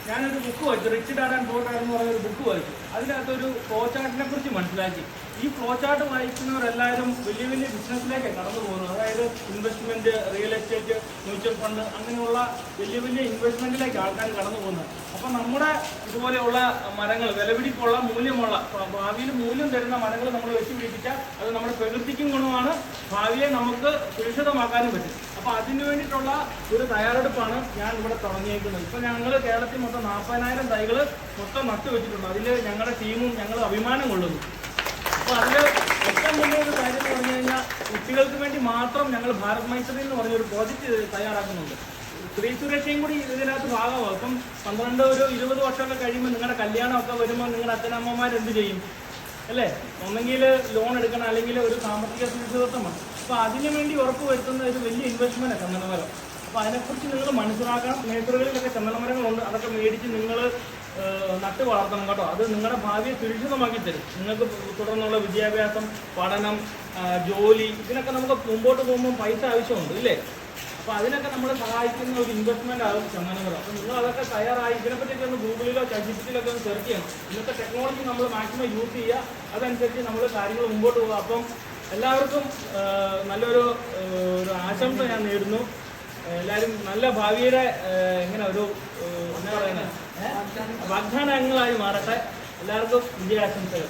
ഞാനൊരു ബുക്ക് വായിച്ചു, rich dad and poor dad എന്ന് പറഞ്ഞൊരു ബുക്ക് വായിച്ചു. അതിനകത്തൊരു ഫ്ലോ ചാർട്ടിനെ കുറിച്ച് മനസ്സിലാക്കി. ഈ ഫ്ലോ ചാർട്ട് വായിക്കുന്നവരെല്ലാവരും വലിയ വലിയ ബിസിനസ്സിലേക്ക് കടന്നു പോകുന്നു. അതായത് investment, real estate, mutual fund, അങ്ങനെയുള്ള വലിയ വലിയ ഇൻവെസ്റ്റ്മെന്റിലേക്ക് ആൾക്കാർ കടന്നു പോകുന്നത്. അപ്പം നമ്മുടെ ഇതുപോലെയുള്ള മരങ്ങൾ, വിലപിടിപ്പുള്ള, മൂല്യമുള്ള, ഭാവിയിൽ മൂല്യം തരുന്ന മരങ്ങൾ നമ്മൾ വെച്ച് പിടിപ്പിച്ചാൽ അത് നമ്മുടെ പ്രകൃതിക്കും ഗുണമാണ്, ഭാവിയെ നമുക്ക് സുരക്ഷിതമാക്കാനും പറ്റും. അപ്പോൾ അതിന് വേണ്ടിയിട്ടുള്ള ഒരു തയ്യാറെടുപ്പാണ് ഞാൻ ഇവിടെ തുടങ്ങിയേക്കുന്നത്. ഇപ്പോൾ ഞങ്ങൾ കേരളത്തിൽ മൊത്തം 40,000 തൈകൾ മൊത്തം നട്ടുവെച്ചിട്ടുണ്ട്. അതിൽ ഞങ്ങളുടെ ടീമും ഞങ്ങൾ അഭിമാനം കൊള്ളുന്നു. അപ്പോൾ അതിൽ ഏറ്റവും വലിയ ഒരു കാര്യം എന്ന് പറഞ്ഞു കഴിഞ്ഞാൽ, കുട്ടികൾക്ക് വേണ്ടി മാത്രം ഞങ്ങൾ ഭാരത് മൈത്രി എന്ന് പറഞ്ഞൊരു പ്രോജക്റ്റ് തയ്യാറാക്കുന്നുണ്ട്. സ്ത്രീ സുരക്ഷയും കൂടി ഇതിനകത്ത് ഭാഗമാകും. ഇപ്പം 20 വർഷമൊക്കെ കഴിയുമ്പോൾ നിങ്ങളുടെ കല്യാണമൊക്കെ വരുമ്പോൾ നിങ്ങളുടെ അച്ഛനമ്മമാർ എന്ത് ചെയ്യും അല്ലേ? ഒന്നെങ്കിൽ ലോൺ എടുക്കണം, അല്ലെങ്കിൽ ഒരു സാമ്പത്തിക സുരക്ഷിതത്വം വേണം. അപ്പോൾ അതിനു വേണ്ടി ഉറപ്പ് വരുത്തുന്ന ഒരു വലിയ ഇൻവെസ്റ്റ്മെൻറ്റാണ് ചന്ദനമരം. അപ്പോൾ അതിനെക്കുറിച്ച് നിങ്ങൾ മനസ്സിലാക്കണം. നേഴ്സറികളിലൊക്കെ ചന്ദനമരങ്ങളുണ്ട്, അതൊക്കെ മേടിച്ച് നിങ്ങൾ നട്ട് വളർത്തണം കേട്ടോ. അത് നിങ്ങളുടെ ഭാവിയെ സുരക്ഷിതമാക്കി തരും. നിങ്ങൾക്ക് തുടർന്നുള്ള വിദ്യാഭ്യാസം, പഠനം, ജോലി, ഇതിനൊക്കെ നമുക്ക് മുമ്പോട്ട് പോകുമ്പോൾ പൈസ ആവശ്യമുണ്ട് ഇല്ലേ? അപ്പോൾ അതിനൊക്കെ നമ്മളെ സഹായിക്കുന്ന ഒരു ഇൻവെസ്റ്റ്മെൻ്റ് ആകും ചന്ദനമരം. അപ്പോൾ നിങ്ങൾ അതൊക്കെ തയ്യാറായി ഇതിനെപ്പറ്റിയൊക്കെ ഒന്ന് ഗൂഗിളിലോ ചാറ്റ്ജിപിറ്റിയിലൊക്കെ ഒന്ന് സെർച്ച് ചെയ്യണം. ഇന്നത്തെ ടെക്നോളജി നമ്മൾ മാക്സിമം യൂസ് ചെയ്യുക, അതനുസരിച്ച് നമ്മൾ കാര്യങ്ങൾ മുമ്പോട്ട് പോകുക. അപ്പം എല്ലാവർക്കും നല്ലൊരു ആശംസ ഞാൻ നേരുന്നു. എല്ലാവരും നല്ല ഭാവിയുടെ ഇങ്ങനെ ഒരു എന്താ പറയുന്നത് വാഗ്ദാനങ്ങളായി മാറട്ടെ. എല്ലാവർക്കും വിജയാശംസകൾ.